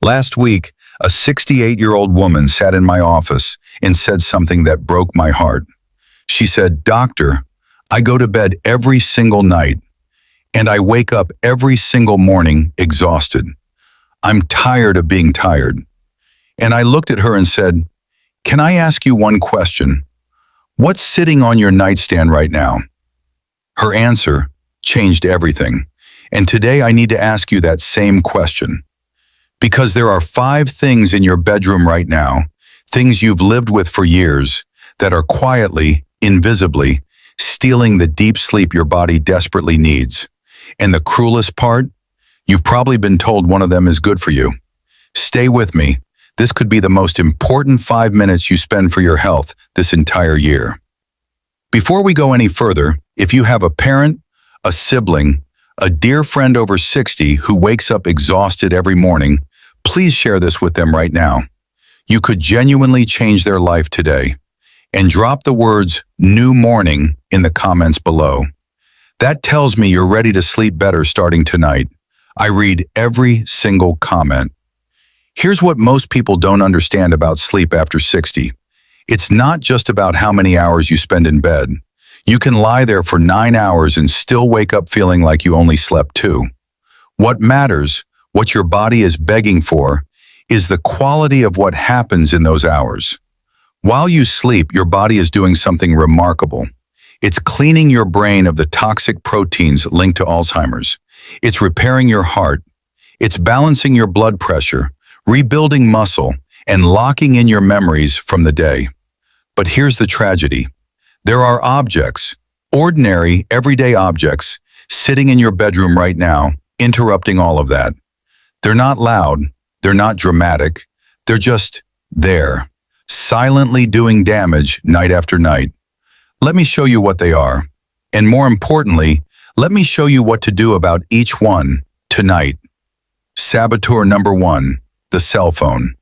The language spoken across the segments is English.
Last week, a 68-year-old woman sat in my office and said something that broke my heart. She said, "Doctor, I go to bed every single night, and I wake up every single morning exhausted. I'm tired of being tired." And I looked at her and said, "Can I ask you one question? What's sitting on your nightstand right now?" Her answer changed everything. And today I need to ask you that same question. Because there are 5 things in your bedroom right now, things you've lived with for years, that are quietly, invisibly, stealing the deep sleep your body desperately needs. And the cruelest part? You've probably been told one of them is good for you. Stay with me. This could be the most important 5 minutes you spend for your health this entire year. Before we go any further, if you have a parent, a sibling, a dear friend over 60 who wakes up exhausted every morning, please share this with them right now. You could genuinely change their life today. And drop the words "new morning" in the comments below. That tells me you're ready to sleep better starting tonight. I read every single comment. Here's what most people don't understand about sleep after 60. It's not just about how many hours you spend in bed. You can lie there for 9 hours and still wake up feeling like you only slept 2. What matters, what your body is begging for, is the quality of what happens in those hours. While you sleep, your body is doing something remarkable. It's cleaning your brain of the toxic proteins linked to Alzheimer's. It's repairing your heart. It's balancing your blood pressure, rebuilding muscle, and locking in your memories from the day. But here's the tragedy. There are objects, ordinary, everyday objects, sitting in your bedroom right now, interrupting all of that. They're not loud, they're not dramatic, they're just there, silently doing damage night after night. Let me show you what they are. And more importantly, let me show you what to do about each one tonight. Saboteur number 1, the cell phone.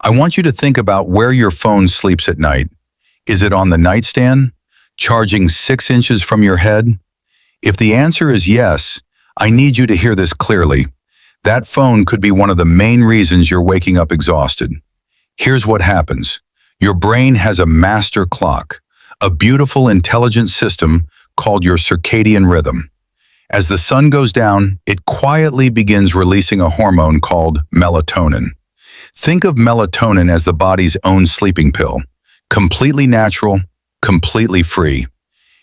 I want you to think about where your phone sleeps at night. Is it on the nightstand, charging 6 inches from your head? If the answer is yes, I need you to hear this clearly. That phone could be one of the main reasons you're waking up exhausted. Here's what happens. Your brain has a master clock, a beautiful, intelligent system called your circadian rhythm. As the sun goes down, it quietly begins releasing a hormone called melatonin. Think of melatonin as the body's own sleeping pill. Completely natural, completely free.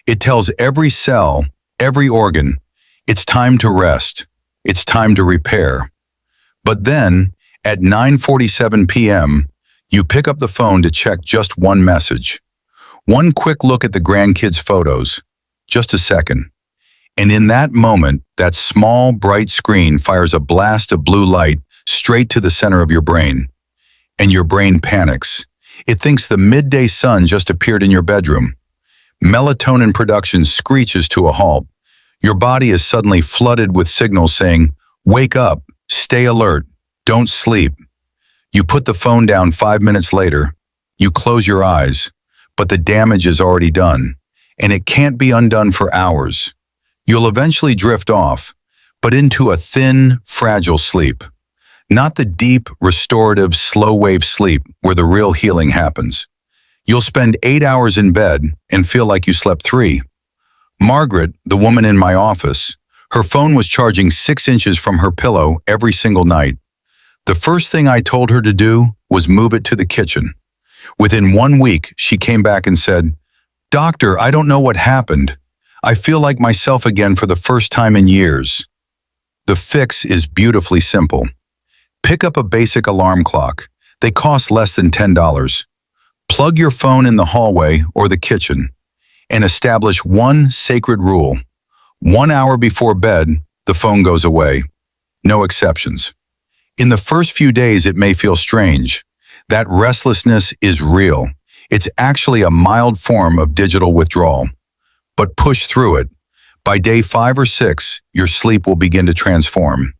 It tells every cell, every organ, it's time to rest, it's time to repair. But then, at 9:47 p.m., you pick up the phone to check just one message. One quick look at the grandkids' photos, just a second. And in that moment, that small, bright screen fires a blast of blue light straight to the center of your brain. And your brain panics. It thinks the midday sun just appeared in your bedroom. Melatonin production screeches to a halt. Your body is suddenly flooded with signals saying, "Wake up, stay alert, don't sleep." You put the phone down 5 minutes later. You close your eyes, but the damage is already done, and it can't be undone for hours. You'll eventually drift off, but into a thin, fragile sleep. Not the deep, restorative, slow-wave sleep where the real healing happens. You'll spend 8 hours in bed and feel like you slept 3. Margaret, the woman in my office, her phone was charging 6 inches from her pillow every single night. The first thing I told her to do was move it to the kitchen. Within 1 week, she came back and said, "Doctor, I don't know what happened. I feel like myself again for the first time in years." The fix is beautifully simple. Pick up a basic alarm clock. They cost less than $10. Plug your phone in the hallway or the kitchen and establish one sacred rule. 1 hour before bed, the phone goes away. No exceptions. In the first few days, it may feel strange. That restlessness is real. It's actually a mild form of digital withdrawal. But push through it. By day 5 or 6, your sleep will begin to transform.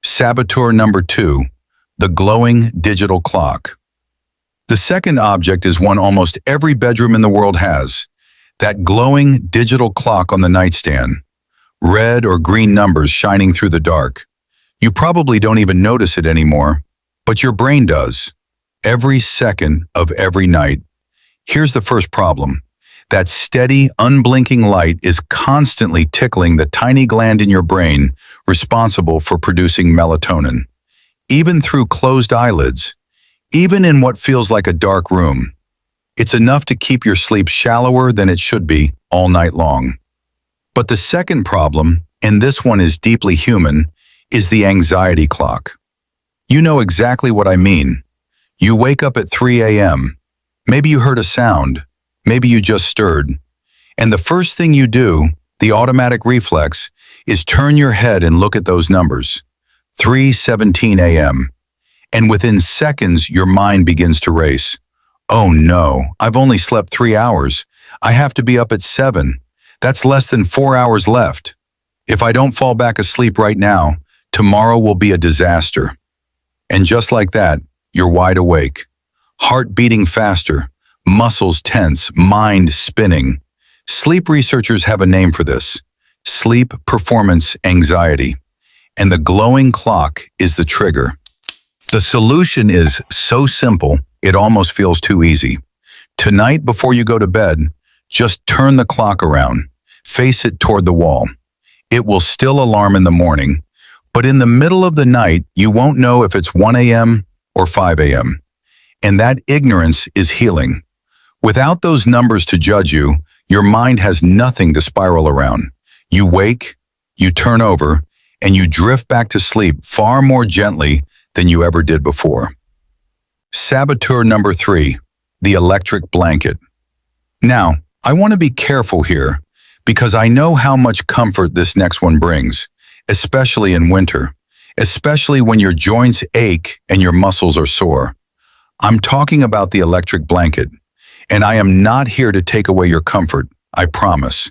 Saboteur number 2, the glowing digital clock. The second object is one almost every bedroom in the world has. That glowing digital clock on the nightstand. Red or green numbers shining through the dark. You probably don't even notice it anymore, but your brain does. Every second of every night. Here's the first problem. That steady, unblinking light is constantly tickling the tiny gland in your brain responsible for producing melatonin. Even through closed eyelids, even in what feels like a dark room. It's enough to keep your sleep shallower than it should be all night long. But the second problem, and this one is deeply human, is the anxiety clock. You know exactly what I mean. You wake up at 3 a.m. Maybe you heard a sound. Maybe you just stirred. And the first thing you do, the automatic reflex, is turn your head and look at those numbers. 3:17 a.m. And within seconds, your mind begins to race. Oh no, I've only slept 3 hours. I have to be up at 7. That's less than 4 hours left. If I don't fall back asleep right now, tomorrow will be a disaster. And just like that, you're wide awake. Heart beating faster, muscles tense, mind spinning. Sleep researchers have a name for this: sleep performance anxiety. And the glowing clock is the trigger. The solution is so simple, it almost feels too easy. Tonight, before you go to bed, just turn the clock around. Face it toward the wall. It will still alarm in the morning, but in the middle of the night, you won't know if it's 1 a.m. or 5 a.m. And that ignorance is healing. Without those numbers to judge you, your mind has nothing to spiral around. You wake, you turn over, and you drift back to sleep far more gently than you ever did before. Saboteur number 3, the electric blanket. Now, I want to be careful here because I know how much comfort this next one brings, especially in winter, especially when your joints ache and your muscles are sore. I'm talking about the electric blanket, and I am not here to take away your comfort, I promise.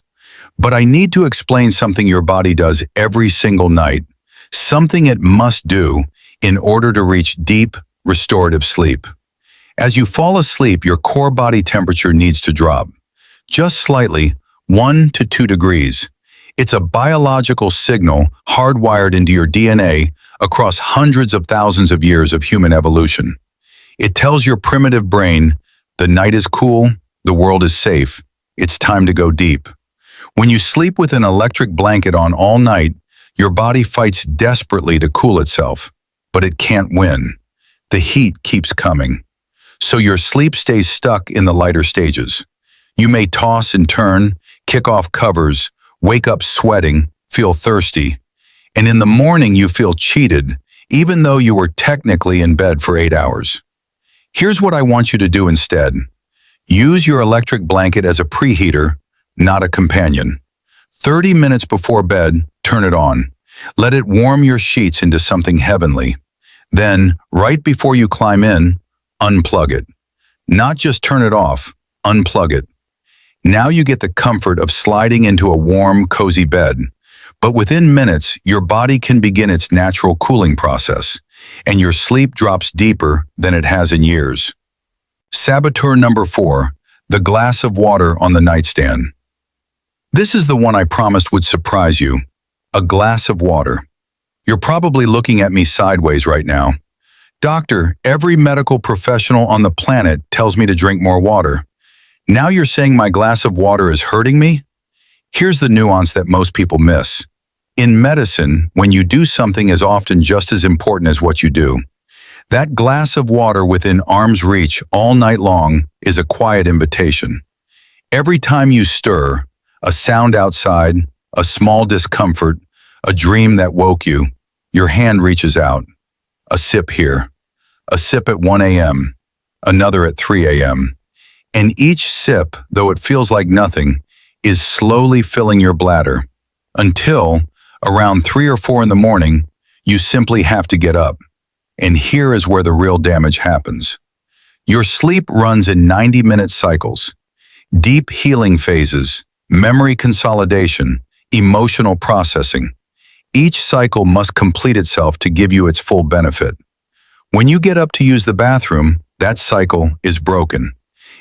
But I need to explain something your body does every single night, something it must do in order to reach deep, restorative sleep. As you fall asleep, your core body temperature needs to drop, just slightly, 1 to 2 degrees. It's a biological signal hardwired into your DNA across hundreds of thousands of years of human evolution. It tells your primitive brain, the night is cool, the world is safe, it's time to go deep. When you sleep with an electric blanket on all night, your body fights desperately to cool itself, but it can't win. The heat keeps coming. So your sleep stays stuck in the lighter stages. You may toss and turn, kick off covers, wake up sweating, feel thirsty, and in the morning you feel cheated, even though you were technically in bed for 8 hours. Here's what I want you to do instead. Use your electric blanket as a preheater, not a companion. 30 minutes before bed, turn it on. Let it warm your sheets into something heavenly. Then, right before you climb in, unplug it. Not just turn it off, unplug it. Now you get the comfort of sliding into a warm, cozy bed. But within minutes, your body can begin its natural cooling process, and your sleep drops deeper than it has in years. Saboteur number 4, the glass of water on the nightstand. This is the one I promised would surprise you. A glass of water. You're probably looking at me sideways right now. Doctor, every medical professional on the planet tells me to drink more water. Now you're saying my glass of water is hurting me? Here's the nuance that most people miss. In medicine, when you do something is often just as important as what you do. That glass of water within arm's reach all night long is a quiet invitation. Every time you stir, a sound outside, a small discomfort, a dream that woke you, your hand reaches out. A sip here, a sip at 1 a.m., another at 3 a.m. And each sip, though it feels like nothing, is slowly filling your bladder until, around 3 or 4 in the morning, you simply have to get up. And here is where the real damage happens. Your sleep runs in 90-minute cycles. Deep healing phases, memory consolidation, emotional processing. Each cycle must complete itself to give you its full benefit. When you get up to use the bathroom, that cycle is broken.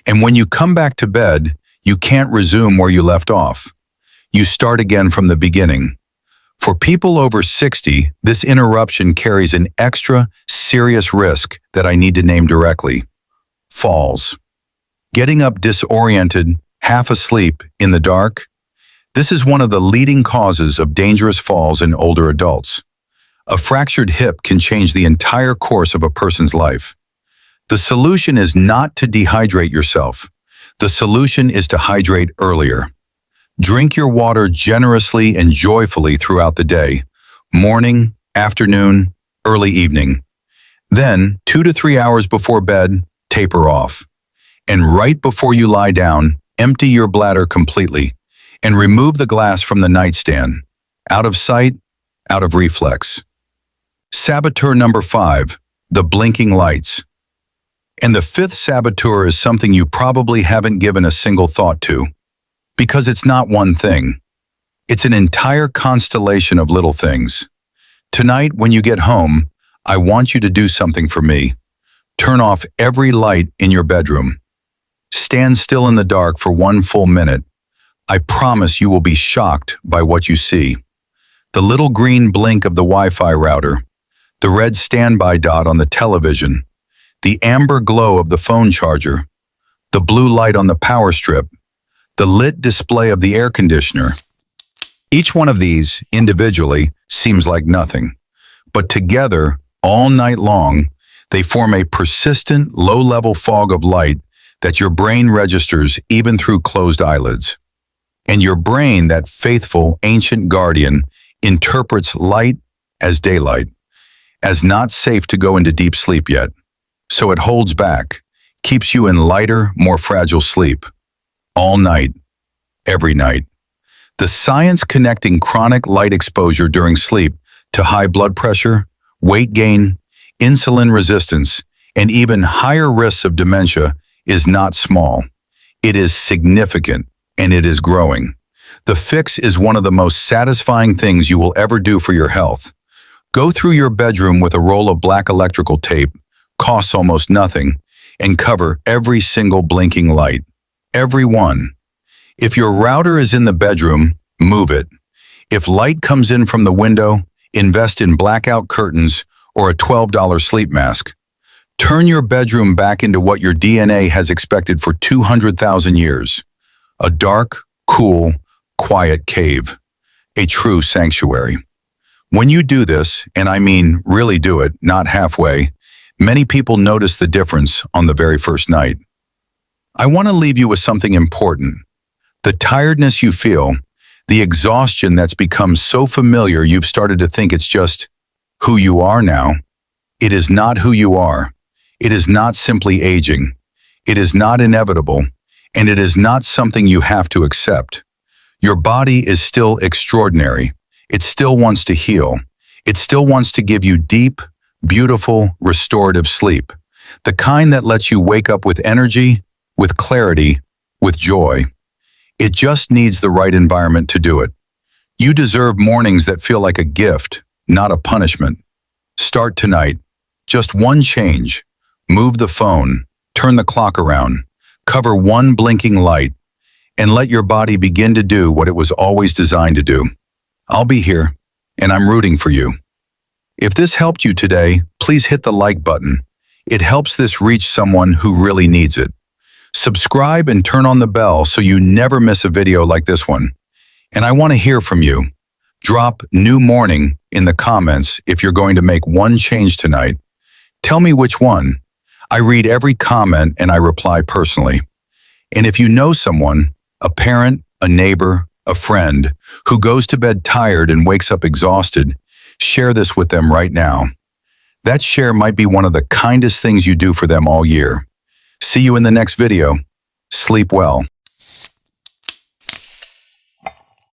And when you come back to bed, you can't resume where you left off. You start again from the beginning. For people over 60, this interruption carries an extra serious risk that I need to name directly: falls. Getting up disoriented, half asleep, in the dark. This is one of the leading causes of dangerous falls in older adults. A fractured hip can change the entire course of a person's life. The solution is not to dehydrate yourself. The solution is to hydrate earlier. Drink your water generously and joyfully throughout the day, morning, afternoon, early evening. Then, 2 to 3 hours before bed, taper off. And right before you lie down, empty your bladder completely and remove the glass from the nightstand. Out of sight, out of reflex. Saboteur number 5, the blinking lights. And the 5th saboteur is something you probably haven't given a single thought to, because it's not one thing. It's an entire constellation of little things. Tonight, when you get home, I want you to do something for me. Turn off every light in your bedroom. Stand still in the dark for 1 full minute. I promise you will be shocked by what you see. The little green blink of the Wi-Fi router, the red standby dot on the television, the amber glow of the phone charger, the blue light on the power strip, the lit display of the air conditioner. Each one of these, individually, seems like nothing, but together, all night long, they form a persistent, low-level fog of light that your brain registers even through closed eyelids. And your brain, that faithful, ancient guardian, interprets light as daylight, as not safe to go into deep sleep yet. So it holds back, keeps you in lighter, more fragile sleep. All night, every night. The science connecting chronic light exposure during sleep to high blood pressure, weight gain, insulin resistance, and even higher risks of dementia is not small. It is significant, and it is growing. The fix is one of the most satisfying things you will ever do for your health. Go through your bedroom with a roll of black electrical tape, costs almost nothing, and cover every single blinking light. Every one. If your router is in the bedroom, move it. If light comes in from the window, invest in blackout curtains or a $12 sleep mask. Turn your bedroom back into what your DNA has expected for 200,000 years. A dark, cool, quiet cave. A true sanctuary. When you do this, and I mean really do it, not halfway, many people notice the difference on the very first night. I want to leave you with something important. The tiredness you feel, the exhaustion that's become so familiar you've started to think it's just who you are now. It is not who you are. It is not simply aging. It is not inevitable, and it is not something you have to accept. Your body is still extraordinary. It still wants to heal. It still wants to give you deep, beautiful, restorative sleep. The kind that lets you wake up with energy, with clarity, with joy. It just needs the right environment to do it. You deserve mornings that feel like a gift, not a punishment. Start tonight. Just one change. Move the phone, turn the clock around, cover one blinking light, and let your body begin to do what it was always designed to do. I'll be here, and I'm rooting for you. If this helped you today, please hit the like button. It helps this reach someone who really needs it. Subscribe and turn on the bell so you never miss a video like this one. And I want to hear from you. Drop "new morning" in the comments if you're going to make one change tonight. Tell me which one. I read every comment and I reply personally. And if you know someone, a parent, a neighbor, a friend, who goes to bed tired and wakes up exhausted, share this with them right now. That share might be one of the kindest things you do for them all year. See you in the next video. Sleep well.